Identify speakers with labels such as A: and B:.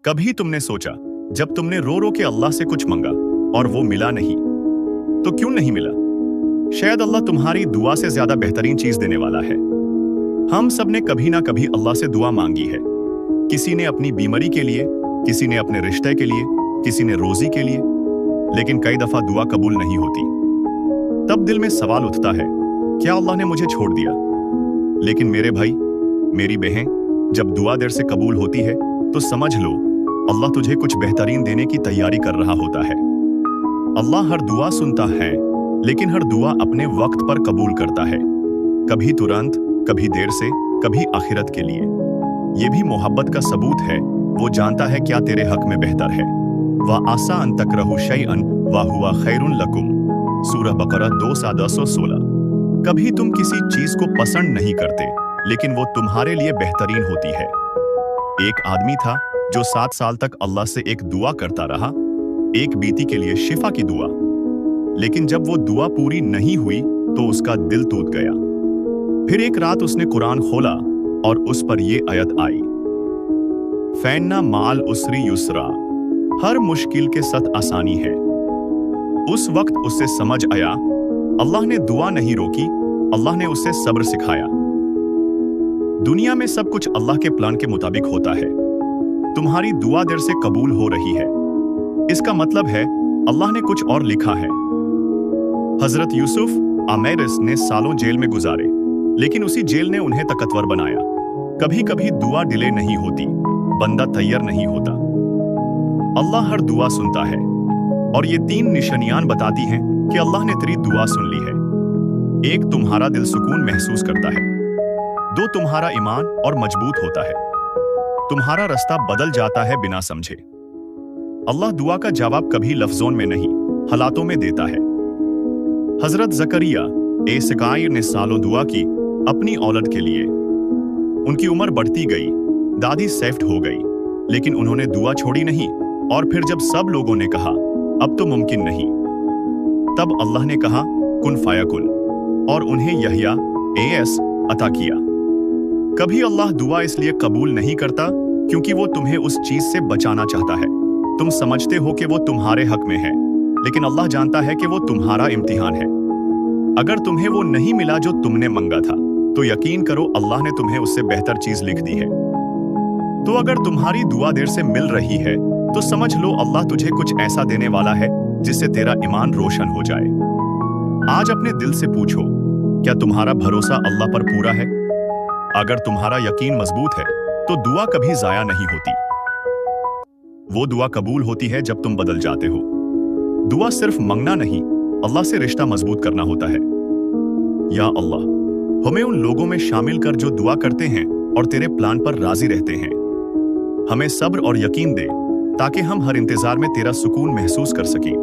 A: कभी तुमने सोचा जब तुमने रो रो के अल्लाह से कुछ मांगा और वो मिला नहीं, तो क्यों नहीं मिला? शायद अल्लाह तुम्हारी दुआ से ज्यादा बेहतरीन चीज देने वाला है। हम सब ने कभी ना कभी अल्लाह से दुआ मांगी है। किसी ने अपनी बीमारी के लिए, किसी ने अपने रिश्ते के लिए, किसी ने रोजी के लिए, लेकिन कई दफा दुआ कबूल नहीं होती। तब दिल में सवाल उठता है, क्या अल्लाह ने मुझे छोड़ दिया? लेकिन मेरे भाई, मेरी बहन, जब दुआ देर से कबूल होती है तो समझ लो अल्लाह तुझे कुछ बेहतरीन देने की तैयारी कर रहा होता है। अल्लाह हर दुआ सुनता है, लेकिन हर दुआ अपने वक्त पर कबूल करता है। कभी तुरंत, कभी देर से, कभी आखिरत के लिए। यह भी मोहब्बत का सबूत है। वो जानता है क्या तेरे हक में बेहतर है। व आसा अन तकरहु शैअन व हुवा खैरुन लकुम, सूरह बकरा 2:16। कभी तुम किसी चीज को पसंद नहीं करते, लेकिन वो तुम्हारे लिए बेहतरीन होती है। एक आदमी था जो 7 साल तक अल्लाह से एक दुआ करता रहा, एक बीती के लिए शिफा की दुआ। लेकिन जब वो दुआ पूरी नहीं हुई तो उसका दिल टूट गया। फिर एक रात उसने कुरान खोला और उस पर ये आयत आई, फैन्ना माल उसरी युसरा, हर मुश्किल के साथ आसानी है। उस वक्त उससे समझ आया अल्लाह ने दुआ नहीं रोकी, अल्लाह ने उसे सब्र सिखाया। दुनिया में सब कुछ अल्लाह के प्लान के मुताबिक होता है। तुम्हारी दुआ देर से कबूल हो रही है, इसका मतलब है अल्लाह ने कुछ और लिखा है। हजरत यूसुफ आमेरिस ने सालों जेल में गुजारे, लेकिन उसी जेल ने उन्हें ताकतवर बनाया। कभी कभी दुआ डिले नहीं होती, बंदा तैयार नहीं होता। अल्लाह हर दुआ सुनता है, और ये 3 निशानियां बताती हैं कि अल्लाह ने तेरी दुआ सुन ली है। 1, तुम्हारा दिल सुकून महसूस करता है। 2, तुम्हारा ईमान और मजबूत होता है। तुम्हारा रास्ता बदल जाता है बिना समझे। अल्लाह दुआ का जवाब कभी लफ्जों में नहीं, हालातों में देता है। हजरत जकरिया ए सिकायर ने सालों दुआ की अपनी औलाद के लिए। उनकी उम्र बढ़ती गई, दादी सेफ्ट हो गई, लेकिन उन्होंने दुआ छोड़ी नहीं। और फिर जब सब लोगों ने कहा अब तो मुमकिन नहीं, तब अल्लाह ने कहा कुन फायकुन, और उन्हें यहया एएस अता किया। कभी अल्लाह दुआ इसलिए कबूल नहीं करता क्योंकि वो तुम्हें उस चीज से बचाना चाहता है। तुम समझते हो कि वो तुम्हारे हक में है, लेकिन अल्लाह जानता है कि वो तुम्हारा इम्तिहान है। अगर तुम्हें वो नहीं मिला जो तुमने मांगा था, तो यकीन करो अल्लाह ने तुम्हें उससे बेहतर चीज लिख दी है। तो अगर तुम्हारी दुआ देर से मिल रही है तो समझ लो अल्लाह तुझे कुछ ऐसा देने वाला है जिससे तेरा ईमान रोशन हो जाए। आज अपने दिल से पूछो, क्या तुम्हारा भरोसा अल्लाह पर पूरा है? अगर तुम्हारा यकीन मजबूत है तो दुआ कभी जाया नहीं होती। वो दुआ कबूल होती है जब तुम बदल जाते हो। दुआ सिर्फ मांगना नहीं, अल्लाह से रिश्ता मजबूत करना होता है। या अल्लाह, हमें उन लोगों में शामिल कर जो दुआ करते हैं और तेरे प्लान पर राजी रहते हैं। हमें सब्र और यकीन दे ताकि हम हर इंतजार में तेरा सुकून महसूस कर सकें।